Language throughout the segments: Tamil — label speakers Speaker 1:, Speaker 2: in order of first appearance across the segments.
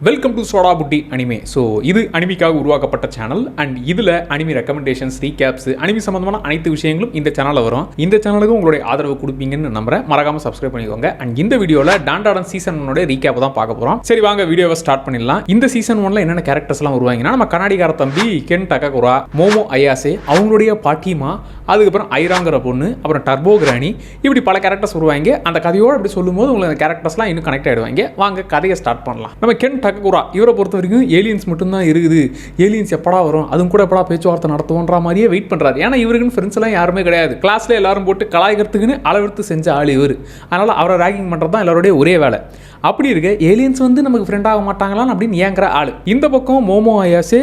Speaker 1: Welcome to soda Buti anime. So இது அனிமிக்காக உருவாக்கப்பட்ட சேனல் அண்ட் இதில் அனிமி ரெக்கமெண்டேஷன்ஸ், ரீகேப்ஸ், அனிமி சம்பந்தமான அனைத்து விஷயங்களும் இந்த சேனலில் வரும். இந்த சேனலுக்கு உங்களுடைய ஆதரவு கொடுப்பீங்கன்னு நம்புறேன். மறக்காம சப்ஸ்கிரைப் பண்ணிக்கோங்க. அண்ட் இந்த வீடியோவில் டாண்டாடன் சீசன் 1 ரீகேப் தான் பார்க்க போகிறோம். சரி வாங்க வீடியோவை ஸ்டார்ட் பண்ணிடலாம். இந்த சீசன் 1ல என்னென்ன கேரக்டர்ஸ்லாம் வருவாங்கன்னா, நம்ம கண்ணாடிக்கார தம்பி கென் டககுரா, மோமோ அயாசே, அவங்களுடைய பாட்டிமா, அதுக்கப்புறம் ஐராங்கிற பொண்ணு, அப்புறம் டர்போ கிரானி, இப்படி பல கேரக்டர்ஸ் வருவாங்க. அந்த கதையோடு அப்படி சொல்லும்போது உங்களுக்கு அந்த கேரக்டர்ஸ்லாம் இன்னும் கனெக்ட் ஆகிடுவாங்க. வாங்க கதையை ஸ்டார்ட் பண்ணலாம். நம்ம கென் டககுரா இவரை பொறுத்த வரைக்கும் ஏலியன்ஸ் மட்டும்தான் இருக்குது. ஏலியன்ஸ் எப்படா வரும், அதுவும் கூட எப்படா பேச்சுவார்த்தை நடத்துவோன்ற மாதிரியே வெயிட் பண்ணுறாரு. ஏன்னா இவருக்குன்னு ஃப்ரெண்ட்ஸ் எல்லாம் யாருமே கிடையாது. கிளாஸில் எல்லாரும் போட்டு கலாய்க்கிறதுக்குன்னு அளவெடுத்து செஞ்ச ஆள் இவர். அதனால் அவரை ரேகிங் பண்ணுறது தான் எல்லாருடைய ஒரே வேலை. அப்படி இருக்க ஏலியன்ஸ் வந்து நமக்கு ஃப்ரெண்ட் ஆக மாட்டாங்களான்னு அப்படின்னு ஏங்குற ஆள். இந்த பக்கம் மோமோ அயாசே,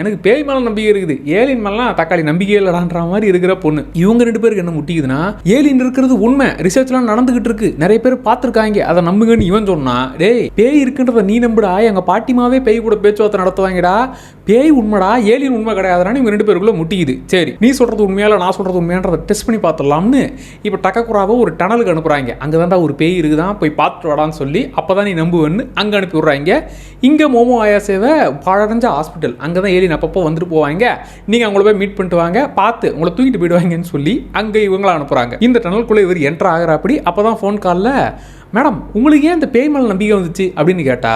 Speaker 1: எனக்கு பேய் மேலே நம்பிக்கை இருக்குது, ஏலியன் மேலாம் தக்காளி நம்பிக்கை இல்லடான்ற மாதிரி இருக்கிற பொண்ணு. இவங்க ரெண்டு பேருக்கு என்ன முட்டிக்குதுன்னா, ஏலியன் இருக்கிறது உண்மை, ரிசர்ச்லாம் நடந்துகிட்டு இருக்கு, நிறைய பேர் பார்த்துருக்காங்க, அதை நம்புங்கன்னு இவன் சொன்னா, டேய் பேய் இருக்குன்றத நீ நம்புடா, எங்க பாட்டிமாவே பேய் கூட பேச்சுவார்த்தை நடத்துவாங்கடா, பேய் உண்மைடா, ஏலியன் உண்மை கிடையாதுன்னு இவங்க ரெண்டு பேருக்குள்ள முட்டிக்குது. சரி நீ சொல்றது உண்மையால நான் சொல்றது உண்மையான்றதை டெஸ்ட் பண்ணி பார்த்துடலாம்னு இப்போ டககுராவை ஒரு டனலுக்கு அனுப்புறாங்க. அங்கே தான்டா ஒரு பேய் இருக்குதான், போய் பார்த்துட்டு வாடான்னு சொல்லி அப்போதான் நீ நம்புவேன்னு அங்கே அனுப்பி விட்றாங்க. இங்கே மோமோ அயாசேவை பாழடைஞ்ச ஹாஸ்பிட்டல், அங்கே தான் ஏலியன் அப்பப்போ வந்துட்டு போவாங்க, நீங்கள் அவங்கள போய் மீட் பண்ணிட்டு வாங்க, பார்த்து உங்களை தூக்கிட்டு போயிடுவாங்கன்னு சொல்லி அங்கே இவங்களை அனுப்புகிறாங்க. இந்த டனலுக்குள்ளே இவர் என்ட்ரு ஆகிறாப்படி. அப்போ தான் ஃபோன் காலில், மேடம் உங்களுக்கு ஏன் இந்த பேய் மேலே நம்பிக்கை வந்துச்சு அப்படின்னு கேட்டா,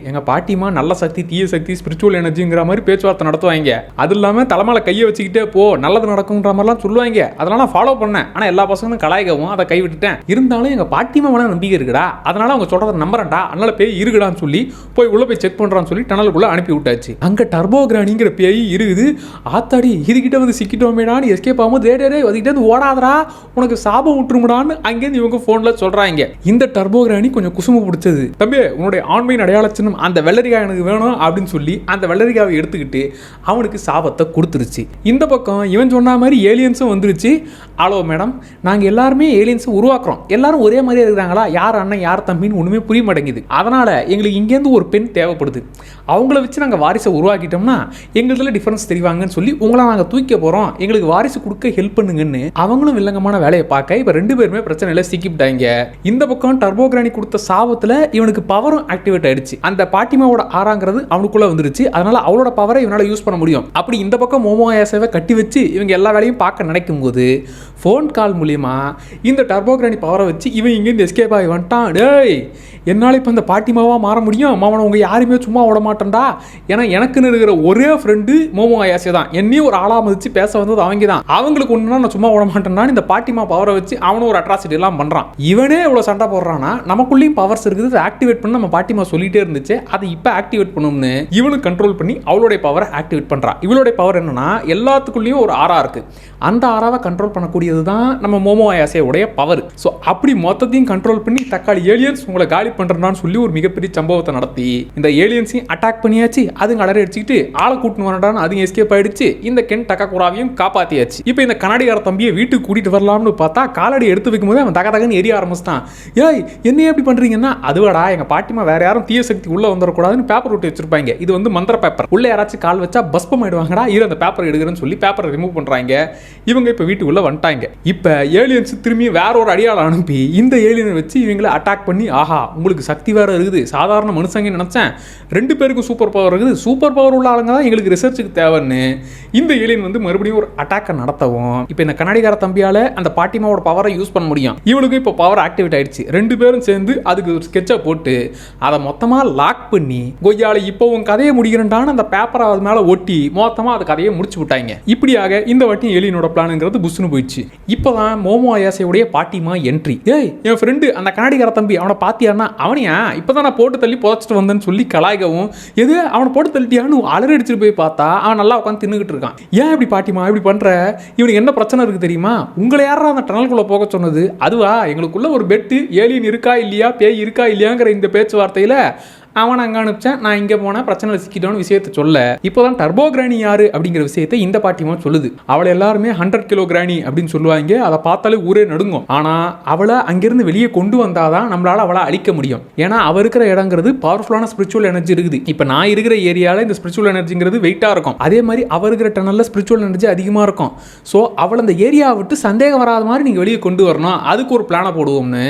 Speaker 1: எங்கள் பாட்டிமா நல்ல சக்தி, தீய சக்தி, ஸ்பிரிச்சுவல் எனர்ஜிங்கிற மாதிரி பேச்சுவார்த்தை நடத்துவாங்க, அது இல்லாமல் தலைமையில கையை வச்சுக்கிட்டே போ நல்லது நடக்குங்கிற மாதிரிலாம் சொல்லுவாங்க, அதெல்லாம் நான் ஃபாலோ பண்ணேன். ஆனால் எல்லா பசங்களும் கலாய்க்கவும் அதை கைவிட்டுட்டேன். இருந்தாலும் எங்கள் பாட்டிமா மேலே நம்பிக்கை இருக்குடா, அதனால அவங்க சொல்கிறத நம்புறேன்டா, அதனால பேய் இருக்குடான்னு சொல்லி போய் உள்ளே போய் செக் பண்ணுறான்னு சொல்லி டனலுக்குள்ளே அனுப்பி விட்டாச்சு. அங்கே டர்போ கிரானிங்கிற பேய் இருக்குது. ஆத்தாடி இதுகிட்ட வந்து சிக்கிட்டோமேடான்னு எஸ்கேப் ஆகும்போது, டே அதுக்கிட்ட வந்து ஓடாதரா, உனக்கு சாபம் விட்டுருமுடான்னு அங்கேருந்து இவங்க ஃபோனில் சொல்கிறாங்க. இந்த டர்போ கிரானி கொஞ்சம் குசுமு பிடிச்சது, தம்பி உன்னுடைய ஆண்மையின் அடையாள சின்னம் அந்த வெள்ளரிக்காய் எனக்கு வேணும் அப்படின்னு சொல்லி அந்த வெள்ளரிக்காவை எடுத்துக்கிட்டு அவனுக்கு சாபத்தை கொடுத்துருச்சு. இந்த பக்கம் இவன் சொன்ன மாதிரி ஏலியன்ஸும் வந்துருச்சு. ஹலோ மேடம், நாங்கள் எல்லாருமே ஏலியன்ஸை உருவாக்குறோம், எல்லாரும் ஒரே மாதிரியே இருக்கிறாங்களா, யார் அண்ணன் யார் தம்பின்னு ஒன்றுமே புரிய மாட்டேங்குது, அதனால் எங்களுக்கு இங்கேருந்து ஒரு பெண் தேவைப்படுது, அவங்கள வச்சு நாங்கள் வாரிசை உருவாக்கிட்டோம்னா எங்களுக்குள்ள டிஃபரன்ஸ் தெரிவாங்கன்னு சொல்லி உங்களை நாங்கள் தூக்க போகிறோம், எங்களுக்கு வாரிசு கொடுக்க ஹெல்ப் பண்ணுங்கன்னு அவங்களும் வில்லங்கமான வேலையை பார்க்க இப்போ ரெண்டு பேருமே பிரச்சனையில சிக்கிவிட்டாங்க. இந்த பக்கம் டர்போ கிரானி கொடுத்த சாபத்தில் இவனுக்கு பவரும் ஆக்டிவேட் ஆயிடுச்சு. அந்த பாட்டிமாவோட ஆறாங்கிறது அவனுக்குள்ள வந்துருச்சு, அதனால அவளோட பவரை இவனால யூஸ் பண்ண முடியும். அப்படி இந்த பக்கம் மோமோ அயாசேவை கட்டி வச்சு இவங்க எல்லா வேலையும் பார்க்க நினைக்கும் போது ஃபோன் கால் மூலியமா இந்த டர்போ கிரானி பவரை வச்சு இவன் இங்கேருந்து எஸ்கேப் ஆகி வந்துட்டான். டேய் என்னால் இப்போ இந்த பாட்டிமாவாக மாற முடியும், மாமனை உங்கள் யாருமே சும்மா விட மாட்டேன்டா, ஏன்னா எனக்குன்னு இருக்கிற ஒரே ஃப்ரெண்டு மோமோ அயாசே தான், என்னையும் ஒரு ஆளாக மதிச்சு பேச வந்தது அவங்க தான், அவங்களுக்கு ஒன்றுனா நான் சும்மா விட மாட்டேன்டான்னு இந்த பாட்டிமா பவரை வச்சு அவனும் ஒரு அட்ராசிட்டி எல்லாம் பண்ணுறான். இவனே இவ்வளோ சண்டை போடுறான்னா நமக்குள்ளேயும் பவர்ஸ் இருக்குது, அதை ஆக்டிவேட் பண்ண நம்ம பாட்டிமா சொல்லிட்டே இருந்துச்சு, அதை இப்போ ஆக்டிவேட் பண்ணணும்னு இவனுக்கு கண்ட்ரோல் பண்ணி அவளுடைய பவரை ஆக்டிவேட் பண்ணுறான். இவளுடைய பவர் என்னன்னா, எல்லாத்துக்குள்ளேயும் ஒரு ஆறா இருக்கு, அந்த ஆறாவை கண்ட்ரோல் பண்ணக்கூடியது தான் நம்ம மோமோ அயாசேவுடைய பவர். ஸோ அப்படி மொத்தத்தையும் கண்ட்ரோல் பண்ணி தக்காளி ஏலியன்ஸ் உங்களை காலி பண்ணுறான்னு சொல்லி ஒரு மிகப்பெரிய சம்பவத்தை நடத்தி இந்த ஏலியன்ஸையும் அட்டாக் பண்ணியாச்சு. அதுங்க அலறி அடிச்சுக்கிட்டு ஆளை கூட்டின்னு வரடான்னு அதுங்க எஸ்கேப் ஆயிடுச்சு. இந்த கென் டககுராவையும் காப்பாத்தியாச்சு. இப்போ இந்த கண்ணாடிக்கார தம்பியை வீட்டுக்கு கூட்டிட்டு வரலாம்னு பார்த்தா காலடி எடுத்து வைக்கும் போது அவன் தகன்னு எரிய ஆரம்பிச்சிட்டான். என்ன எப்படி பண்றீங்கன்னா, அதுவாடா எங்க பாட்டிமா வேற யாரும் தீய சக்தி உள்ள வந்துடக்கூடாதுன்னு பேப்பர் விட்டு வச்சிருப்பாங்க, இது வந்து மந்திர பேப்பர், உள்ள யாராச்சும் கால் வச்சா பஸ்பம் ஆயிடுவாங்கடா, அந்த பேப்பர் எடுக்கிறேன்னு சொல்லி பேப்பரை ரிமூவ் பண்றாங்க. இவங்க இப்போ வீட்டுக்குள்ள வந்துட்டாங்க. இப்போ ஏலியன்ஸ் திரும்பி வேற ஒரு அடியாளை அனுப்பி இந்த ஏலியனை வச்சு இவங்களை அட்டாக் பண்ணி, ஆஹா உங்களுக்கு சக்தி வேற இருக்குது, சாதாரண மனுஷங்க நினைச்சேன், ரெண்டு பேருக்கும் சூப்பர் பவர் இருக்குது, சூப்பர் பவர் உள்ள ஆளுங்க தான் எங்களுக்கு ரிசர்ச்சுக்கு தேவைன்னு இந்த ஏலியன் வந்து மறுபடியும் ஒரு அட்டாக்கை நடத்தவும் இப்போ இந்த கண்ணாடிக்கார தம்பியால அந்த பாட்டிமாவோட பவரை யூஸ் பண்ண முடியும். இவனுக்கு இப்போ பவர் ஆக்டிவேட் ஆயிடுச்சு. ரெண்டு பேரும் சேர்ந்து அதுக்கு ஒரு ஸ்கெட்சை போட்டு அதை மொத்தமா லாக் பண்ணி கொய்யால இப்போ உன் கதையை முடிக்கிறேன்டான்னு அந்த பேப்பரை அது மேல ஒட்டி மொத்தமா அது கதையை முடிச்சு விட்டாங்க. இப்படியாக இந்த வாட்டி ஏலியனோட பிளானுங்கிறது புஷ்னு போயிடுச்சு. இப்போதான் மோமோ அயாசேவுடைய பாட்டிமா என்ட்ரி. என் ஃப்ரெண்டு அந்த கண்ணாடிக்கார தம்பி அவனை பாத்தியானா, அவனையா இப்பதான் நான் போட்டு தள்ளி புதைச்சிட்டு வந்தேன்னு சொல்லி கலாய்க்கவும், எது அவனை போட்டு தள்ளிட்டியான்னு அலறி அடிச்சுட்டு போய் பார்த்தா அவன் நல்லா உட்காந்து தின்னுகிட்டு இருக்கான். ஏன் இப்படி பாட்டிமா இப்படி பண்ற, இவனுக்கு என்ன பிரச்சனை இருக்கு தெரியுமா, உங்களை யாரா அந்த டனலுக்குள்ள போக சொன்னது, அதுவா எங்களுக்குள்ள ஒரு பெட்டு, ஏலியன் இருக்கா இல்லையா, பேய் இருக்கா இல்லையாங்கிற இந்த பேச்சுவார்த்தையில அவன் அங்கே அனுப்பிச்சேன், நான் இங்கே போனால் பிரச்சனை சிக்கிட்டோன்னு விஷயத்தை சொல்ல இப்போதான் டர்போ கிரானி யாரு அப்படிங்கிற விஷயத்தை இந்த பாட்டிமா சொல்லுது. அவளை எல்லாருமே 100 கிலோ கிரானி அப்படின்னு சொல்லுவாங்க, அதை பார்த்தாலே ஊரே நடுங்கும். ஆனால் அவளை அங்கிருந்து வெளியே கொண்டு வந்தாதான் நம்மளால அவளை அழிக்க முடியும். ஏன்னா அவ இருக்கிற இடங்கிறது பவர்ஃபுல்லான ஸ்பிரிச்சுவல் எனர்ஜி இருக்குது. இப்போ நான் இருக்கிற ஏரியாவில் இந்த ஸ்பிரிச்சுவல் எனர்ஜிங்கிறது வெயிட்டாக இருக்கும், அதே மாதிரி அவர் இருக்கிற டனலில் ஸ்பிரிச்சுவல் எனர்ஜி அதிகமாக இருக்கும். ஸோ அவளை அந்த ஏரியாவை விட்டு சந்தேகம் வராத மாதிரி நீங்கள் வெளியே கொண்டு வரணும், அதுக்கு ஒரு பிளானை போடுவோம்னு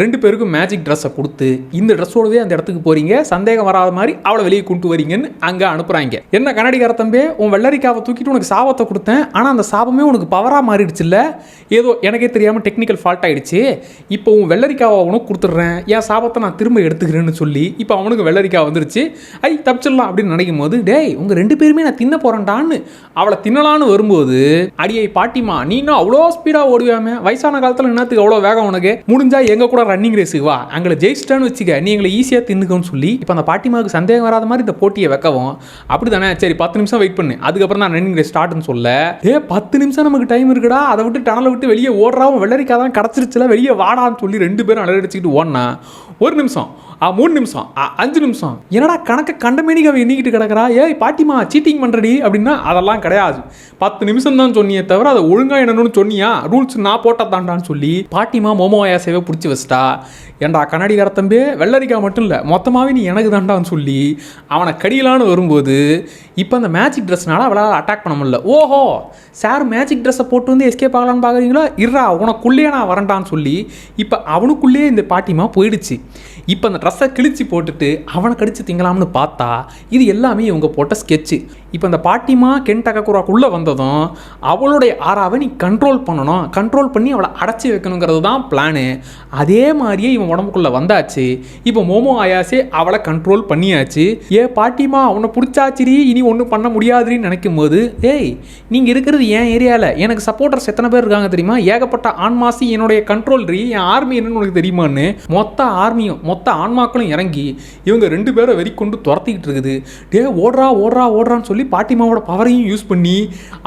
Speaker 1: ரெண்டு பேருக்கும் மேஜிக் ட்ரெஸ்ஸை கொடுத்து இந்த ட்ரெஸ்ஸோடவே அந்த இடத்துக்கு போறீங்க, சந்தேகம் வராத மாதிரி அவளை வெளியே கூட்டு வரீங்கன்னு அங்கே அனுப்புகிறாங்க. என்ன கண்ணாடிக்கார தம்பி, உன் வெள்ளரிக்காவை தூக்கிட்டு உனக்கு சாபத்தை கொடுத்தேன், ஆனால் அந்த சாபமே உனக்கு பவராக மாறிடுச்சுல்ல, ஏதோ எனக்கே தெரியாமல் டெக்னிக்கல் ஃபால்ட் ஆகிடுச்சு, இப்போ உன் வெள்ளரிக்காவை உனக்கு கொடுத்துட்றேன், என் சாபத்தை நான் திரும்ப எடுத்துக்கிறேன்னு சொல்லி இப்போ அவனுக்கு வெள்ளரிக்காய் வந்துருச்சு. தப்பிச்சிடலாம் அப்படின்னு நினைக்கும் போது, டேய் உங்கள் 2 பேருமே நான் தின்ன போகிறேன்டான்னு அவளை தின்னலான்னு வரும்போது, அடியை பாட்டிமா நீ இன்னும் அவ்வளோ ஸ்பீடாக ஓடுவாமே, வயசான காலத்தில் என்னத்துக்கு அவ்வளோ வேகம் உனக்கு, முடிஞ்சா எங்க கூட ரன்னிங் ரேஸுக்கு வா, அங்கே ஜெயிச்சிட்டான்னு வச்சுக்க, நீ எங்களை ஈஸியாக தின்னுக்கோன்னு சொல்லி இப்போ அந்த பாட்டிமாவுக்கு சந்தேகம் வராத மாதிரி இந்த போட்டியை வைக்கவும், அப்படி தானே சரி 10 நிமிஷம் வெயிட் பண்ணு, அதுக்கப்புறம் தான் ரன்னிங் ரேஸ் ஸ்டார்ட்னு சொல்ல, 10 நிமிஷம் நமக்கு டைம் இருக்குடா, அதை விட்டு டனலை விட்டு வெளியே ஓடுறாவும் வெள்ளரிக்காய் தான் கிடச்சிருச்சுல, வெளியே வாடான்னு சொல்லி 2 பேரும் அலடிச்சுக்கிட்டு ஓடனா 1 நிமிஷம் 3 நிமிஷம் 5 நிமிஷம், என்னடா கணக்கு கண்டமேனிக்காவை எண்ணிக்கிட்டு கிடக்கிறா, பாட்டிமா சீட்டிங் பண்ணுறடி அப்படின்னா அதெல்லாம் கிடையாது, 10 நிமிஷம் தான் சொன்னியே தவிர அதை ஒழுங்காக என்னன்னு சொன்னியா, ரூல்ஸ் நான் போட்டால் தாண்டான்னு சொல்லி பாட்டிமா மோமோ ஆயாசேவை பிடிச்சி வச்சிட்டா. ஏன்டா கண்ணாடிக்கார தம்பி, வெள்ளரிக்காய் மட்டும் இல்லை மொத்தமாகவே நீ எனக்கு தாண்டான்னு சொல்லி அவனை கடியலான்னு வரும்போது, இப்போ அந்த மேஜிக் ட்ரெஸ்னால அவளால் அட்டாக் பண்ண முடியல. ஓஹோ சார் மேஜிக் ட்ரெஸ்ஸை போட்டு வந்து எஸ்கேப் ஆகலான்னு பார்க்குறீங்களோ, இருறா உனக்குள்ளேயே நான் வரண்டான்னு சொல்லி இப்போ அவனுக்குள்ளேயே இந்த பாட்டிமா போயிடுச்சு. இப்போ அந்த ட்ரெஸ்ஸை கிழிச்சு போட்டுட்டு அவனை கடிச்சு திங்கலாம்னு பார்த்தா இது எல்லாமே இவங்க போட்ட ஸ்கெட்சு. இப்போ அந்த பாட்டிமா கென் டககுராக்குள்ளே வந்ததும் அவளுடைய ஆறாவை நீ கண்ட்ரோல் பண்ணணும், கண்ட்ரோல் பண்ணி அவளை அடைச்சி வைக்கணுங்கிறது தான் பிளானு. அதே மாதிரியே இவன் உடம்புக்குள்ளே வந்தாச்சு. இப்போ மோமோ ஆயாசே அவளை கண்ட்ரோல் பண்ணியாச்சு. பாட்டிமா அவனை பிடிச்சாச்சிரி, இனி ஒன்றும் பண்ண முடியாதுன்னு நினைக்கும் போது, நீங்கள் இருக்கிறது என் ஏரியாவில் எனக்கு சப்போர்ட்டர்ஸ் எத்தனை பேர் இருக்காங்க தெரியுமா, ஏகப்பட்ட ஆன்மாசி என்னுடைய கண்ட்ரோல் என் ஆர்மி என்னன்னு உனக்கு தெரியுமான்னு மொத்த ஆர்மியும் மொத்த ஆன்மாக்களும் இறங்கி இவங்க 2 பேரை வெறி கொண்டு துரத்திக்கிட்டு இருக்குது. ஓடுறா ஓடுறா ஓடுறான்னு சொல்லி பாட்டிமாவோட பவரையும் யூஸ் பண்ணி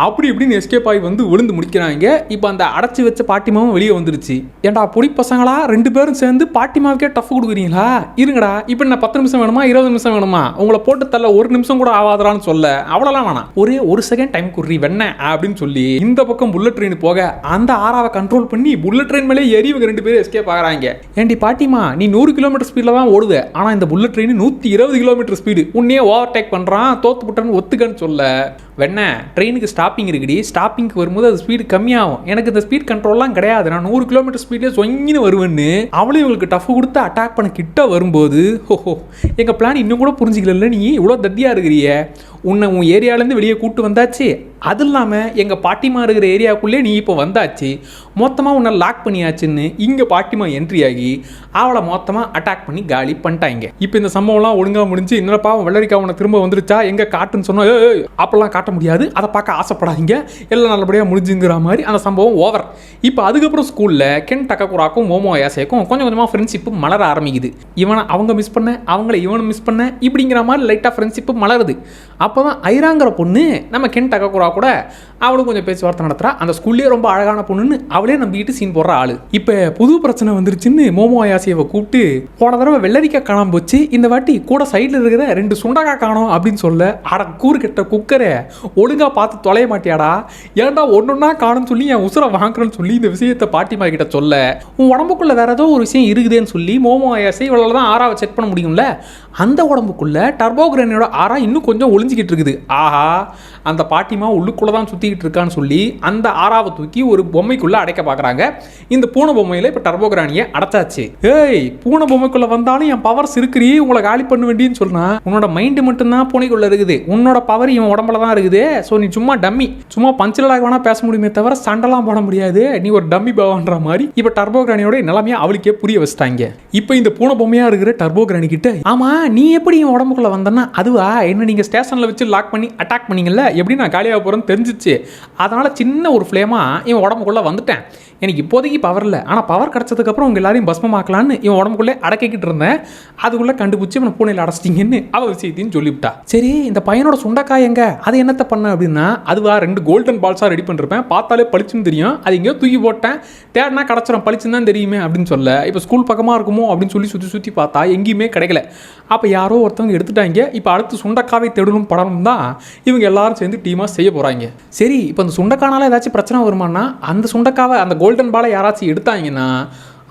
Speaker 1: அப்படி இப்படின்னு எஸ்கேப் ஆகி வந்து விழுந்து முடிக்கிறாங்க. இப்போ அந்த அடைச்சி வச்ச பாட்டிமாவும் வெளியே வந்துருச்சு. ஏன்டா பொடி பசங்களா 2 பேரும் சேர்ந்து பாட்டிமாவுக்கே டஃப் கொடுக்குறீங்களா, இருங்கடா இப்போ என்ன 10 நிமிஷம் வேணுமா 20 நிமிஷம் வேணுமா, உங்களை போட்டு தள்ள 1 நிமிஷம் கூட ஆகாதான்னு சொல்ல, அவ்வளோலாம் வேணாம், ஒரே 1 செகண்ட் டைம் குடுறி வெண்ண அப்படின்னு சொல்லி இந்த பக்கம் புல்லட் ட்ரெயின் போக அந்த ஆறாவை கண்ட்ரோல் பண்ணி புல்லட் ட்ரெயின் மேலே ஏறி இவங்க 2 பேரும் எஸ்கேப் ஆகிறாங்க. ஏண்டி பாட்டிமா நீ 100 கிலோமீட்டர் ஸ்பீடில் தான் ஓடுது, ஆனால் இந்த புல்லட் ட்ரெயின் 120 கிலோமீட்டர் ஸ்பீடு, உன்னையே ஓவர்டேக் பண்ணுறான், தோத்து புட்டான்னு ஒத்துக்கன்னு சொல்ல, வெண்ண ட்ரெயினுக்கு ஸ்டாப்பிங் இருக்குடி, ஸ்டாப்பிங்க்கு வரும்போது அது ஸ்பீடு கம்மியாகும், எனக்கு இந்த ஸ்பீட் கண்ட்ரோல்லாம் கிடையாது, நான் 100 கிலோமீட்டர் ஸ்பீட்லேயே சொங்கின்னு வருவேன்னு அவளும் இவங்களுக்கு டஃப் கொடுத்து அட்டாக் பண்ண கிட்ட வரும்போது, ஓஹோ எங்கள் பிளான் இன்னும் கூட புரிஞ்சிக்கல, நீ இவ்வளோ தத்தியாக இருக்கிறிய, உன்னை உன் ஏரியாவிலேருந்து வெளியே கூப்பிட்டு வந்தாச்சு, அது இல்லாமல் எங்கள் பாட்டிமா இருக்கிற ஏரியாவுக்குள்ளே நீ இப்போ வந்தாச்சு, மொத்தமாக உன்னை லாக் பண்ணியாச்சுன்னு இங்கே பாட்டிமா என்ட்ரி ஆகி அவளை மொத்தமாக அட்டாக் பண்ணி காலி பண்ணிட்டாங்க. இப்போ இந்த சம்பவம்லாம் ஒழுங்காக முடிஞ்சு, என்னப்பா வெள்ளரிக்காய் உன்னை திரும்ப வந்துருச்சா எங்கே காட்டுன்னு சொன்னோம், அப்போல்லாம் காட்ட முடியாது, அதை பார்க்க ஆசைப்படாதீங்க, எல்லாம் நல்லபடியாக முடிஞ்சுங்கிற மாதிரி அந்த சம்பவம் ஓவர். இப்போ அதுக்கப்புறம் ஸ்கூலில் கென் டககுராக்கும் மோமோ ஆயாசேக்கும் கொஞ்சம் கொஞ்சமாக ஃப்ரெண்ட்ஷிப்பு மலர ஆரம்பிக்குது. இவனை அவங்க மிஸ் பண்ண, அவங்கள இவனை மிஸ் பண்ண, இப்படிங்கிற மாதிரி லைட்டாக ஃப்ரெண்ட்ஷிப்பு மலருது. அப்போ தான் ஐராங்கிற பொண்ணு நம்ம கென் டககுரா கூட அவளும் கொஞ்சம் பேச்சுவார்த்தை நடத்துறா. அந்த ஸ்கூல்லேயே ரொம்ப அழகான பொண்ணுன்னு அவளே நம்பிக்கிட்டு சீன் போடுற ஆளு. இப்போ புது பிரச்சனை வந்துருச்சுன்னு மோமோ ஆயாசியை கூப்பிட்டு, போன தடவை வெள்ளரிக்காய் காணாம போச்சு, இந்த வாட்டி கூட சைடில் இருக்கிற 2 சுண்டக்காய் காணோம் அப்படின்னு சொல்ல, அட கூறு கெட்ட குக்கரை ஒழுங்காக பார்த்து தொலைய மாட்டியாடா, ஏன்டா ஒன்னொன்னா காணும்னு சொல்லி என் உசுரை வாங்குறேன்னு சொல்லி இந்த விஷயத்தை பாட்டிமா கிட்ட சொல்ல, உன் உடம்புக்குள்ள வேற ஏதோ ஒரு விஷயம் இருக்குதுன்னு சொல்லி மோமோ ஆயாசி இவளால் தான் ஆறாவை செக் பண்ண முடியும்ல, அந்த உடம்புக்குள்ள டர்போகிரேனோட ஆறா இன்னும் கொஞ்சம் ஒளிஞ்சிக்கிட்டு இருக்குது. ஆஹா அந்த பாட்டிமா உள்ளுக்குள்ள தான் சுற்றிக்கிட்டு இருக்கான்னு சொல்லி அந்த ஆறாவை தூக்கி ஒரு பொம்மைக்குள்ள அடைக்க பார்க்குறாங்க. இந்த பூனை பொம்மையில் இப்போ டர்போகிரானியை அடைச்சாச்சு. பூனை பொம்மைக்குள்ள வந்தாலும் என் பவர்ஸ் இருக்கிறீ, உங்களை காலி பண்ண வேண்டியன்னு சொன்னா, உன்னோட மைண்டு மட்டும்தான் பூனைக்குள்ள இருக்குது, உன்னோட பவர் இவன் உடம்புல தான் இருக்குது. ஸோ நீ சும்மா டம்மி, சும்மா பஞ்சலாக வேணா பேச முடியுமே தவிர சண்டைலாம் போட முடியாது, நீ ஒரு டம்மி பாவன்ற மாதிரி இப்போ டர்போகிரானியோட நிலைமையை அவளுக்கே புரிய வச்சுட்டாங்க. இப்போ இந்த பூனை பொம்மையா இருக்கிற டர்போகிரானி கிட்ட, ஆமா நீ எப்படி இவன் உடம்புக்குள்ள வந்தனா, அதுவா என்ன நீங்க ஸ்டேஷன்ல வச்சு லாக் பண்ணி அட்டாக் பண்ணீங்கல்ல, எப்படி நான் காலியாக போறேன்னு தெரிஞ்சிச்சு, அதனால சின்ன ஒரு ஃப்ளேமா இவன் உடம்புக்குள்ள வந்துட்டேன், எனக்கு இப்போதைக்கு பவர் இல்லை, ஆனால் பவர் கிடச்சதுக்கப்புறம் உங்கள் எல்லாரையும் பஸ்மமாக்கலான்னு இவன் உடம்புக்குள்ளே அடக்கிக்கிட்டு இருந்தேன், அதுக்குள்ளே கண்டுபிடிச்சி இவனை பூனையில் அடைச்சிட்டிங்கன்னு அவள் விஷயத்தையும் சொல்லிவிட்டா. சரி இந்த பையனோட சுண்டக்காய் எங்க, அது என்னத்தை பண்ண அப்படின்னா, அதுவா 2 கோல்டன் பால்ஸாக ரெடி பண்ணிருப்பேன், பார்த்தாலே பளிச்சுன்னு தெரியும், அது எங்கேயோ தூக்கி போட்டேன், தேடினா கிடச்சிடும், பளிச்சுன்னு தான் தெரியுமே அப்படின்னு சொல்ல, இப்போ ஸ்கூல் பக்கமாக இருக்குமோ அப்படின்னு சொல்லி சுற்றி சுற்றி பார்த்தா எங்கேயுமே கிடைக்கல. அப்போ யாரோ ஒருத்தவங்க எடுத்துட்டாங்க. இப்போ அடுத்து சுண்டக்காவை தேடணும் படம் தான் இவங்க எல்லாரும் சேர்ந்து டீமாக செய்ய போகிறாங்க. சரி இப்போ அந்த சுண்டக்கானால ஏதாச்சும் பிரச்சனை வருமானா, அந்த சுண்டக்காவை அந்த கோல்டன் பாலை யாராச்சும் எடுத்தாங்கன்னா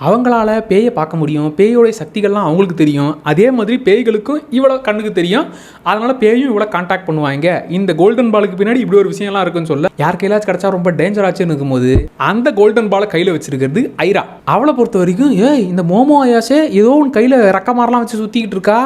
Speaker 1: அவங்களால பேயை பார்க்க முடியும், பேயோடைய சக்திகள்லாம் அவங்களுக்கு தெரியும். அதே மாதிரி பேய்களுக்கும் இவ்வளோ கண்ணுக்கு தெரியும். அதனால் பேயும் இவ்வளோ கான்டாக்ட் பண்ணுவாங்க. இந்த கோல்டன் பாலுக்கு பின்னாடி இப்படி ஒரு விஷயம்லாம் இருக்குன்னு சொல்ல யார் கையிலாச்சும் கிடச்சா ரொம்ப டேஞ்சர் ஆச்சுன்னு இருக்கும்போது அந்த கோல்டன் பாலை கையில் வச்சிருக்கிறது ஐரா. அவளை பொறுத்த வரைக்கும் இந்த மோமோ அயாசே ஏதோ ஒன்று கையில் ரக்க மாதிரிலாம் வச்சு சுற்றிக்கிட்டு இருக்கா.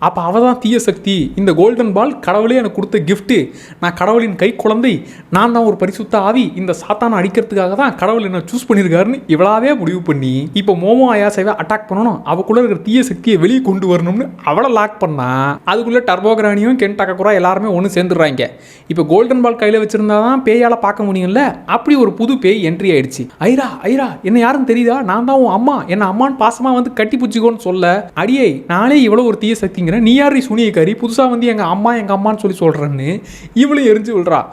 Speaker 1: அப்போ அவள் தான் தீய சக்தி. இந்த கோல்டன் பால் கடவுளே எனக்கு கொடுத்த கிஃப்ட்டு. நான் கடவுளின் கை குழந்தை, நான் தான் ஒரு பரிசுத்த ஆவி. இந்த சாத்தானை அடிக்கிறதுக்காக தான் கடவுள் என்ன சூஸ் பண்ணியிருக்காருன்னு இவளாவே முடிவு பண்ணி இப்போ மோமோ அயாசேவை அட்டாக் பண்ணணும், அவக்குள்ள இருக்கிற தீய சக்தியை வெளியே கொண்டு வரணும்னு அவளை லாக் பண்ணா அதுக்குள்ள டர்போகிரானியும் கென் டக்ககுரா எல்லாருமே ஒன்று சேர்ந்துடுறாங்க. இப்போ கோல்டன் பால் கையில் வச்சிருந்தா தான் பேயால பார்க்க முடியும்ல. அப்படி ஒரு புது பேய் என்ட்ரி ஆயிடுச்சு. ஐரா ஐரா என்ன யாருன்னு தெரியுதா, நான் தான் உன் அம்மா, என்ன அம்மான்னு பாசமா வந்து கட்டி பிடிச்சிக்கோன்னு சொல்ல, அடியே நானே இவ்வளோ ஒரு தீய சக்திங்கிறேன், நீ யாரு சுனியக்காரி புதுசாக வந்து எங்கள் அம்மான்னு சொல்லி சொல்கிறேன்னு இவளும் எரிஞ்சு விடுறா.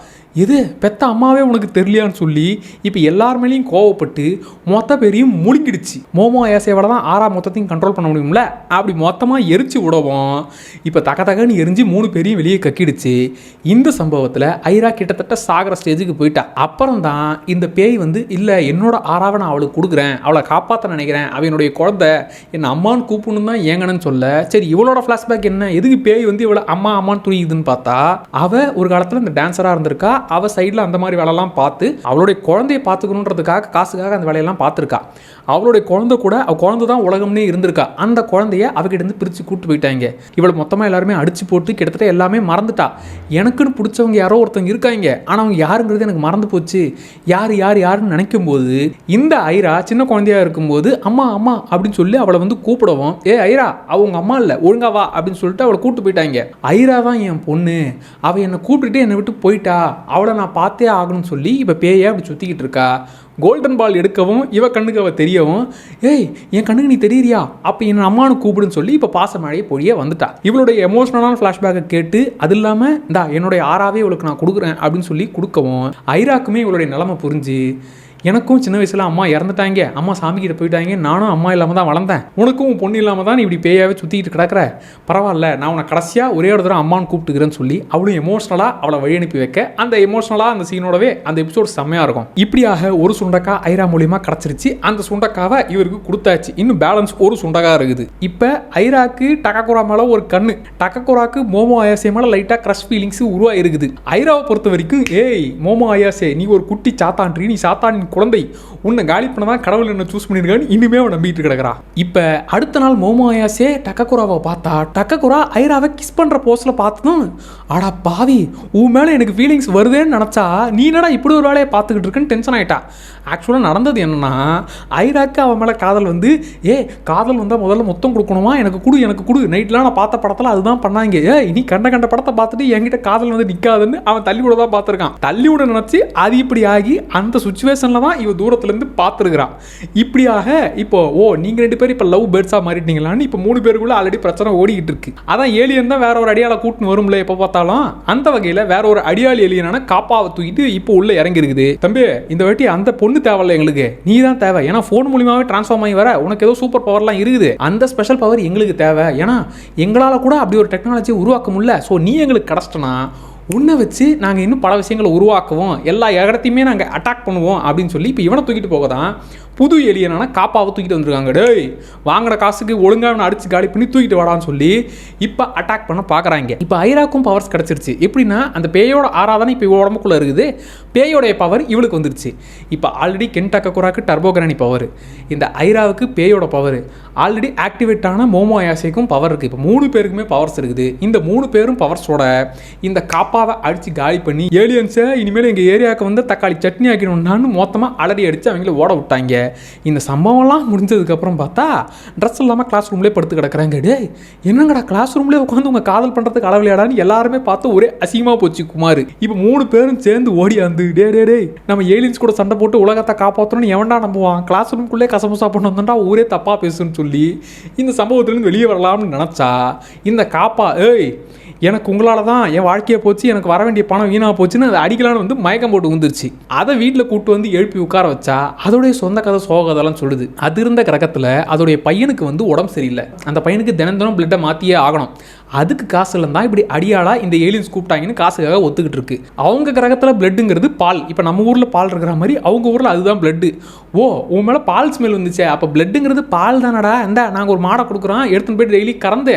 Speaker 1: எது பெத்த அம்மாவே உனக்கு தெரியலையான்னு சொல்லி இப்போ எல்லார் மேலேயும் கோவப்பட்டு மொத்த பேரையும் முழுங்கிடுச்சு. மோமோ அயாசேவால தான் ஆறா மொத்தத்தையும் கண்ட்ரோல் பண்ண முடியும்ல. அப்படி மொத்தமாக எரிச்சு விடவும் இப்போ தகன்னு எரிஞ்சு 3 பேரையும் வெளியே கக்கிடுச்சு. இந்த சம்பவத்தில் ஐரா கிட்டத்தட்ட சாகர ஸ்டேஜுக்கு போயிட்டா. அப்புறம் தான் இந்த பேய் வந்து இல்லை என்னோட ஆறாவை நான் அவளுக்கு கொடுக்குறேன், அவளை காப்பாற்ற நினைக்கிறேன், அவனுடைய குழந்தை என்னை அம்மான்னு கூப்பிடணும் தான் ஏங்கன்னு சொல்ல, சரி இவளோட ஃப்ளாஷ்பேக் என்ன, எதுக்கு பேய் வந்து இவளை அம்மான்னு துணிக்குதுன்னு பார்த்தா அவள் ஒரு காலத்தில் இந்த டான்ஸராக இருந்திருக்கா. அவ சைடில் அந்த மாதிரி வேலையெல்லாம் பார்த்து அவளுடைய குழந்தையை பார்த்துக்கணுன்றதுக்காக காசுக்காக அந்த வேலையெல்லாம் பார்த்துருக்கா. அவளுடைய குழந்தை கூட அவள் குழந்தை தான் உலகம்னே இருந்திருக்கா. அந்த குழந்தைய அவகிட்ட இருந்து பிரித்து கூட்டு போயிட்டாங்க. இவளை மொத்தமாக எல்லாருமே அடிச்சு போட்டு கிட்டத்தட்ட எல்லாமே மறந்துட்டா. எனக்குன்னு பிடிச்சவங்க யாரோ ஒருத்தவங்க இருக்காங்க, ஆனால் அவங்க யாருங்கிறது எனக்கு மறந்து போச்சு. யாருன்னு நினைக்கும் போது இந்த ஐரா சின்ன குழந்தையா இருக்கும்போது அம்மா அம்மா அப்படின்னு சொல்லி அவளை வந்து கூப்பிடவும், ஐரா அவங்க அம்மா இல்லை ஒழுங்கா வா அப்படின்னு சொல்லிட்டு அவளை கூப்பிட்டு போயிட்டாங்க. ஐரா தான் என் பொண்ணு, அவள் என்னை கூப்பிட்டுட்டு என்னை விட்டு போயிட்டா, அவளை நான் பார்த்தே ஆகணும்னு சொல்லி இப்போ பேயை அப்படி சுற்றிக்கிட்டு இருக்கா. கோல்டன் பால் எடுக்கவும் இவ கண்ணுக்கு அவள் தெரியவும், என் கண்ணுக்கு நீ தெரியறியா, அப்போ என் அம்மானு கூப்பிடுன்னு சொல்லி இப்போ பாசமழையை பொழிய வந்துட்டா. இவளுடைய எமோஷனலான ஃப்ளாஷ்பேக்கை கேட்டு அது இல்லாமல் இந்தா என்னுடைய ஆறாவே இவளுக்கு நான் கொடுக்குறேன் அப்படின்னு சொல்லி கொடுக்கவும் ஐராக்குமே இவளுடைய நிலைமை புரிஞ்சு, எனக்கும் சின்ன வயசில் அம்மா இறந்துட்டாங்க, அம்மா சாமிக்கிட்ட போயிட்டாங்க, நானும் அம்மா இல்லாமல் தான் வளர்ந்தேன், உனக்கும் உன் பொண்ணு இல்லாமல் தான் நீ இப்படி பேயாவே சுற்றிக்கிட்டு கிடக்கிற, பரவாயில்ல நான் உன்னை கடைசியாக ஒரே ஒரு தடவை அம்மான்னு கூப்பிட்டுக்கிறேன்னு சொல்லி அவளும் எமோஷனலாக அவளை வழி அனுப்பி வைக்க அந்த எமோஷனலாக அந்த சீனோடவே அந்த எபிசோட் செம்மையாக இருக்கும். இப்படியாக ஒரு சுண்டக்கா ஐரா மூலியமாக கிடச்சிருச்சு. அந்த சுண்டக்காவை இவருக்கு கொடுத்தாச்சு. இன்னும் பேலன்ஸ் ஒரு சுண்டக்கா இருக்குது. இப்போ ஐராக்கு டக்ககுரா மேலே ஒரு கண்ணு, டக்ககுராக்கு மோமோ அயாசே மேலே லைட்டாக க்ரஷ் ஃபீலிங்ஸ் உருவாயிருக்குது. ஐராவை பொறுத்த வரைக்கும் மோமோ அயாசே நீ ஒரு குட்டி சாத்தான்றி, நீ சாத்தான் குழந்தை, உன்னை காலி பண்ண தான் கடவுள் என்ன சூஸ் பண்ணியிருக்கான்னு இனிமே அவன் நம்பிட்டு கிடக்கிறா. இப்போ அடுத்த நாள் மோமோ அயாசே டக்ககுராவை பார்த்தா டக்ககுரா ஐராவை கிஸ் பண்ணுற போஸ்டில் பார்த்ததும், ஆடா பாவி உன் மேலே எனக்கு ஃபீலிங்ஸ் வருதேன்னு நினச்சா நீ என்னடா இப்படி ஒரு வேலையை பார்த்துக்கிட்டு இருக்குன்னு டென்ஷன் ஆகிட்டா. ஆக்சுவலாக நடந்தது என்னன்னா, ஐராக்கு அவன் மேலே காதல் வந்து காதல் வந்தால் முதல்ல மொத்தம் கொடுக்கணுமா, எனக்கு கொடு நைட்லாம் நான் பார்த்த படத்தில் அதுதான் பண்ணாங்க, நீ கண்ட படத்தை பார்த்துட்டு என்கிட்ட காதல் வந்து நிற்காதுன்னு அவன் தள்ளி விட தான் பார்த்துருக்கான். தள்ளி விட நினச்சி அது இப்படி ஆகி அந்த சுச்சுவேஷனில் தான் இவ தூரத்துலேருந்து பார்த்துருக்குறான். இப்படியாக இப்போ நீங்கள் 2 பேரும் இப்போ லவ் பேர்ட்ஸாக மாறிட்டீங்களான்னு இப்போ 3 பேருக்குள்ள ஆல்ரெடி பிரச்சனை ஓடிக்கிட்டு இருக்கு. அதான் ஏலியன் தான் வேற ஒரு அடியாளை கூட்டின்னு வரும்ல எப்போ பார்த்தாலும். அந்த வகையில் வேற ஒரு அடியாளி ஏலியனான காப்பாவை தூக்கிட்டு இப்போ உள்ள இறங்கி இருக்குது. தம்பி இந்த வாட்டி அந்த பொண்ணு தேவையில்ல, எங்களுக்கு நீ தான் தேவை. ஏன்னா ஃபோன் மூலியமாவே டிரான்ஸ்ஃபார்ம் ஆகி வர உனக்கு ஏதோ சூப்பர் பவர்லாம் இருக்குது, அந்த ஸ்பெஷல் பவர் எங்களுக்கு தேவை. ஏன்னா எங்களால் கூட அப்படி ஒரு டெக்னாலஜி உருவாக்க முடியல. ஸோ நீ எங்களுக்கு கிடச்சிட்டனா உன்னை வச்சு நாங்கள் இன்னும் பல விஷயங்களை உருவாக்குவோம், எல்லா இடத்தையுமே நாங்கள் அட்டாக் பண்ணுவோம் அப்படின்னு சொல்லி இப்போ இவனை தூக்கிட்டு போக தான் புது ஏலியனான காப்பாவை தூக்கிட்டு வந்துருக்காங்க. டேய் வாங்கின காசுக்கு ஒழுங்காக அவனை அடிச்சு காலி பண்ணி தூக்கிட்டு வாடான்னு சொல்லி இப்போ அட்டாக் பண்ண பார்க்குறாங்க. இப்போ ஐராக்கும் பவர்ஸ் கிடச்சிருச்சு. எப்படின்னா அந்த பேயோட ஆராதனை இப்போ உடம்புக்குள்ளே இருக்குது, பேயோடைய பவர் இவளுக்கு வந்துருச்சு. இப்போ ஆல்ரெடி கென் டக்ககுராக்கு டர்போகிரானி பவர், இந்த ஐராவுக்கு பேயோட பவர், ஆல்ரெடி ஆக்டிவேட் ஆன மோமோ அயாசேக்கும் பவர் இருக்குது. இப்போ 3 பேருக்குமே பவர்ஸ் இருக்குது. இந்த 3 பேரும் பவர்ஸோட இந்த காப்பாவை அடித்து காலி பண்ணி ஏலியன்ஸை இனிமேல் எங்கள் ஏரியாவுக்கு வந்து தக்காளி சட்னி ஆக்கணும்னான்னு மொத்தமாக அலறி அடித்து அவங்கள ஓட விட்டாங்க. இந்த சம்பவம்லாம் முடிஞ்சதுக்கப்புறம் பார்த்தா ட்ரெஸ் இல்லாமல் கிளாஸ் ரூம்லேயே படுத்து கிடக்குறாங்க. என்னங்கடா கிளாஸ் ரூம்லேயே உட்காந்து உங்கள் காதல் பண்ணுறதுக்கு அளவிலையாடான்னு எல்லாருமே பார்த்து ஒரே அசிங்கமாக போச்சு குமார். இப்போ 3 பேரும் சேர்ந்து ஓடியாந்து டே நம்ம ஏலியன்ஸ் கூட சண்டை போட்டு உலகத்தை காப்பாற்றணும்னு எவன்டா நம்புவான், கிளாஸ் ரூம்குள்ளே கசமுசா பண்ண வந்தா ஊரே தப்பாக பேசுன்னு சொல்லி இந்த சம்பவத்துலேருந்து வெளியே வரலாம்னு நினச்சா இந்த காப்பா எனக்கு உங்களால் தான் என் வாழ்க்கையை போச்சு, எனக்கு வர வேண்டிய பணம் வீணாக போச்சுன்னு அதை அடிக்கலான்னு வந்து மயக்கம் போட்டு வந்துருச்சு. அதை வீட்டில் கூப்பிட்டு வந்து எழுப்பி உட்கார வச்சா அதோடைய சொந்த கதை சோகதெல்லாம் சொல்லுது. அது இருந்த கிரகத்தில் அதோடைய பையனுக்கு வந்து உடம்பு சரியில்லை. அந்த பையனுக்கு தினம் பிளட்டை மாற்றியே ஆகணும். அதுக்கு காசு இல்லைன்னா இப்படி அடியாளா இந்த ஏலியன்ஸ் கூப்பிட்டாங்கன்னு காசுக்காக ஒத்துக்கிட்டு இருக்கு. அவங்க கிரகத்தில் பிளட்டுங்கிறது பால். இப்போ நம்ம ஊரில் பால் இருக்கிற மாதிரி அவங்க ஊரில் அதுதான் பிளட்டு. ஓ, உன் மேலே பால் ஸ்மெல் வந்துச்சே, அப்போ பிளட்டுங்கிறது பால் தானடா, இந்த நாங்கள் ஒரு மாடை கொடுக்குறோம், எடுத்துன்னு போய்ட்டு டெய்லி கறந்து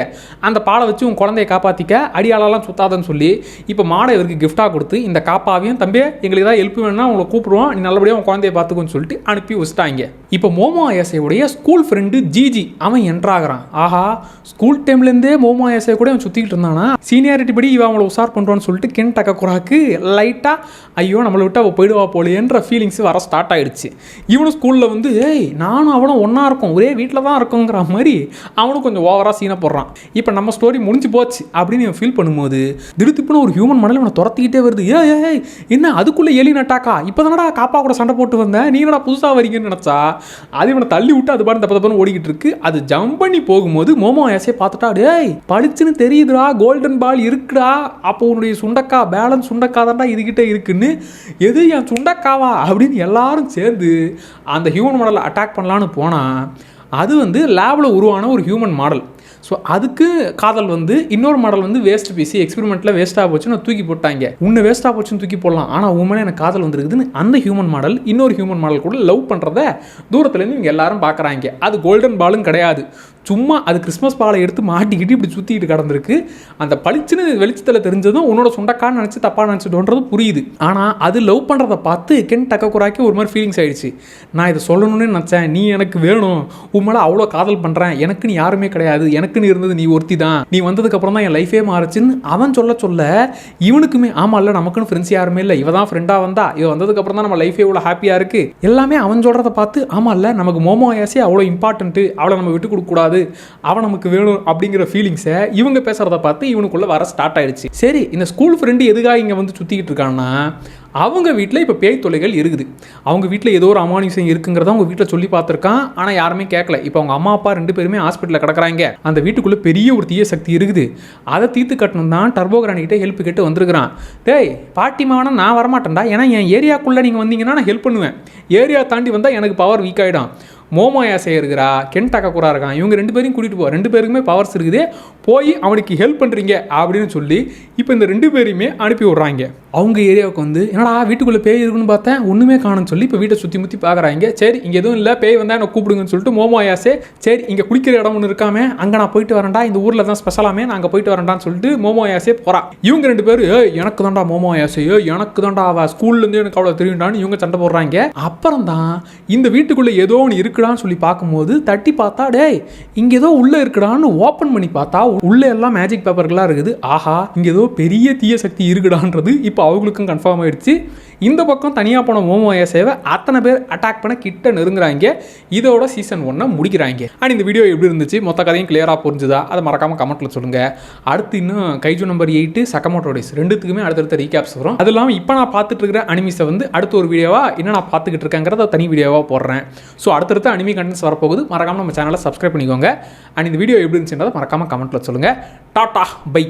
Speaker 1: அந்த பாலை வச்சு உன் குழந்தைய காப்பாற்றிக்க, அடியாளெல்லாம் சுத்தாதன்னு சொல்லி இப்போ மாடை இவருக்கு கிஃப்டாக கொடுத்து இந்த காப்பாவையும் தம்பி எங்களுக்கு ஏதாவது ஹெல்ப் வேணும்னா உங்களை கூப்பிடுவோம், நீ நல்லபடியாக உன் குழந்தைய பார்த்துக்கோன்னு சொல்லிட்டு அனுப்பி வச்சுட்டாங்க. இப்போ மோமோ அயாசையுடைய ஸ்கூல் ஃப்ரெண்டு ஜிஜி அவன் என்ட்ராகிறான். ஆஹா, ஸ்கூல் டைம்லேருந்தே மோமோ அயாசை கூட அவன் சுற்றிக்கிட்டு இருந்தானா, சீனியாரிட்டி படி இவன் அவளை உஷார் பண்ணுறான்னு சொல்லிட்டு கென் டக்ககுராக்கு லைட்டாக ஐயோ நம்மளை விட்டு அவள் போயிடுவா போலேன்ற ஃபீலிங்ஸ் வர ஸ்டார்ட் ஆகிடுச்சு. இவனும் ஸ்கூலில் வந்து ஏய் நானும் அவனும் ஒன்றா இருக்கும், ஒரே வீட்டில் தான் இருக்குங்கிற மாதிரி அவனும் கொஞ்சம் ஓவராக சீனை போடுறான். இப்போ நம்ம ஸ்டோரி முடிஞ்சு போச்சு அப்படின்னு இவன் ஃபீல் பண்ணும்போது திடுத்துப்புன்னு ஒரு ஹியூமன் மாடல் இவனை துரத்திக்கிட்டே வருது. ஏய் என்ன அதுக்குள்ளே ஏலியன் அட்டாக்கா, இப்போ தானடா காப்பா கூட சண்டை போட்டு வந்தேன், நீங்களா புதுசாக வரீங்கன்னு நினச்சா அது இவனை தள்ளி விட்டு அது பாட்டு தப்பு ஓடிக்கிட்டு இருக்கு. அது ஜம்ப் பண்ணி போகும்போது மோமோ அயாசையை பார்த்துட்டா, டேய் பளிச்சுன்னு தெரியுதுடா, கோல்டன் பால் இருக்குடா, அப்போ உன்னுடைய சுண்டக்கா பேலன்ஸ் சுண்டக்கா தான்டா இதுகிட்ட இருக்குன்னு, எது என் சுண்டக்காவா அப்படின்னு எல்லாரும் சேர்ந்து அந்த ஹியூமன் மாடலை அட்டாக் பண்ணலான்னு போனால் அது வந்து லேபில் உருவான ஒரு ஹியூமன் மாடல். ஸோ அதுக்கு காதல் வந்து இன்னொரு மாடல் வந்து வேஸ்ட் பேசி எக்ஸ்பெரிமெண்ட்டில் வேஸ்ட்டாக போச்சுன்னு தூக்கி போட்டாங்க. உன்னை வேஸ்ட்டாக போச்சுன்னு தூக்கி போடலாம், ஆனால் உண்மையிலே எனக்கு காதல் வந்துருக்குதுன்னு அந்த ஹியூமன் மாடல் இன்னொரு ஹியூமன் மாடல் கூட லவ் பண்ணுறத தூரத்துலேருந்து இவங்க எல்லாரும் பார்க்குறாங்க. அது கோல்டன் பாலும் கிடையாது, சும்மா அது கிறிஸ்மஸ் பாலை எடுத்து மாட்டிக்கிட்டு இப்படி சுற்றிக்கிட்டு கிடந்திருக்கு. அந்த பளிச்சுன்னு வெளிச்சத்தில் தெரிஞ்சதும் உன்னோட சுண்டக்கான்னு நினச்சி தப்பாக நினச்சிட்டோன்றது புரியுது. ஆனால் அது லவ் பண்ணுறதை பார்த்து கென் டக்ககுராக்கி ஒரு மாதிரி ஃபீலிங்ஸ் ஆகிடுச்சு. நான் இதை சொல்லணும்னு நினச்சேன், நீ எனக்கு வேணும், உண்மையில அவ்வளோ காதல் பண்ணுறேன், எனக்குன்னு யாருமே கிடையாது, எனக்குன்னு இருந்தது நீ ஒருத்தி தான், நீ வந்ததுக்கப்புறம் தான் என் லைஃபே மாறுச்சுன்னு அவன் சொல்ல இவனுக்குமே ஆமாம் இல்லை நமக்குன்னு ஃப்ரெண்ட்ஸ் யாருமே இல்லை, இவ தான் ஃப்ரெண்டாக வந்தா, இவ வந்ததுக்கப்புறம் தான் நம்ம லைஃபே இவ்வளோ ஹாப்பியாக இருக்குது எல்லாமே அவன் சொல்கிறத பார்த்து ஆமாம் இல்லை நமக்கு மோமோ அயாசை அவ்வளோ இம்பார்ட்டன்ட்டு, அவளை நம்ம விட்டு கொடுக்கக்கூடாது, அவன் நமக்கு வேணும் அப்படிங்கிற ஃபீலிங்ஸை இவங்க பேசுறத பார்த்து இவனுக்குள்ள வர ஸ்டார்ட் ஆயிடுச்சு. சரி, இந்த ஸ்கூல் ஃப்ரெண்டு எதுக்காக இங்கே வந்து சுற்றிக்கிட்டு இருக்கான்னா அவங்க வீட்டில் இப்போ பேய் தொல்லைகள் இருக்குது. அவங்க வீட்டில் ஏதோ ஒரு அமானுஷம் இருக்குங்கிறத அவங்க வீட்டில் சொல்லி பார்த்துருக்கான், ஆனால் யாருமே கேட்கல. இப்போ அவங்க அம்மா அப்பா 2 பேருமே ஹாஸ்பிட்டலில் கிடக்குறாங்க. அந்த வீட்டுக்குள்ளே பெரிய ஒரு தீய சக்தி இருக்குது, அதை தீர்த்து கட்டணும் தான் டர்போகிரானிக்கிட்ட ஹெல்ப் கேட்டு வந்திருக்கிறான். டேய் பாட்டிமாவனா நான் வரமாட்டேன்டா, ஏன்னா என் ஏரியாக்குள்ளே நீங்கள் வந்தீங்கன்னா நான் ஹெல்ப் பண்ணுவேன், ஏரியா தாண்டி வந்தால் எனக்கு பவர் வீக் ஆகிடும். மோமோ அயாசை இருக்கிறா, கென் டக்ககுரா இருக்கான், இவங்க 2 பேரையும் கூட்டிகிட்டு போ, 2 பேருக்குமே பவர்ஸ் இருக்குது, போய் அவனுக்கு ஹெல்ப் பண்ணுறீங்க அப்படின்னு சொல்லி இப்போ இந்த 2 பேரையுமே அனுப்பி விட்றாங்க. அவங்க ஏரியாவுக்கு வந்து என்னடா வீட்டுக்குள்ளே பேய் இருக்குன்னு பார்த்தேன் ஒன்றுமே காணும்னு சொல்லி இப்போ வீட்டை சுற்றி முற்றி பார்க்குறாங்க. சரி இங்கே எதுவும் இல்லை, பேய் வந்தால் என்னை கூப்பிடுங்கன்னு சொல்லிட்டு மோமோ அயாசை சரி இங்கே குளிக்கிற இடம் ஒன்று இருக்காமே அங்கே நான் போயிட்டு வரேன்டா, இந்த ஊரில் தான் ஸ்பெஷலாமே நான் அங்கே போயிட்டு வரேன்டான்னு சொல்லிட்டு மோமோ அயாசை போகிறான். இவங்க 2 பேரும் எனக்கு தான்டா மோமோ அயாசை, எனக்கு தான்டா அவள் ஸ்கூல்லேருந்து எனக்கு அவ்வளோ தெரியும்டான்னு இவங்க சண்டை போடுறாங்க. அப்புறம் தான் இந்த வீட்டுக்குள்ளே ஏதோ ஒன்று இருக்குடான்னு சொல்லி பார்க்கும்போது தட்டி பார்த்தா டேய் இங்கே ஏதோ உள்ளே இருக்குடான்னு ஓப்பன் பண்ணி பார்த்தா உள்ளே எல்லாம் மேஜிக் பேப்பர்களாக இருக்குது. ஆஹா இங்கே ஏதோ பெரிய தீய சக்தி இருக்குடான்றது இப்போ அவங்களுக்கும் கன்ஃபார்ம் ஆயிடுச்சு. இந்த பக்கம் தனியாக போன மோமோ அயாசைவை அத்தனை பேர் அட்டாக் பண்ண கிட்ட நெருங்குறாங்க. இதோட சீசன் 1 முடிக்கிறாங்க. அண்ட் இந்த வீடியோ எப்படி இருந்துச்சு, மொத்த கதையும் கிளியராக புரிஞ்சுதா, அதை மறக்காமல் கமெண்ட்டில் சொல்லுங்கள். அடுத்து இன்னும் கைஜு நம்பர் 8 சக்கமோட்டோ டேஸ் 2த்துக்குமே அடுத்தடுத்த ரீகேப்ஸ் வரும். அது இல்லாமல் இப்போ நான் பார்த்துட்டு இருக்கிற அனிமிஸை வந்து அடுத்த ஒரு வீடியோவாக இன்னும் நான் பார்த்துக்கிட்டு இருக்கேங்கிறத தனி வீடியோவாக போடுறேன். ஸோ அடுத்தடுத்த அனிமி கண்டென்ட்ஸ் வரப்போகுது, மறக்காமல் நம்ம சேனலை சப்ஸ்கிரைப் பண்ணிக்கோங்க. அண்ட் இந்த வீடியோ எப்படி இருந்துச்சுன்றதை மறக்காமல் கமெண்ட்டில் சொல்லுங்கள். Tata by.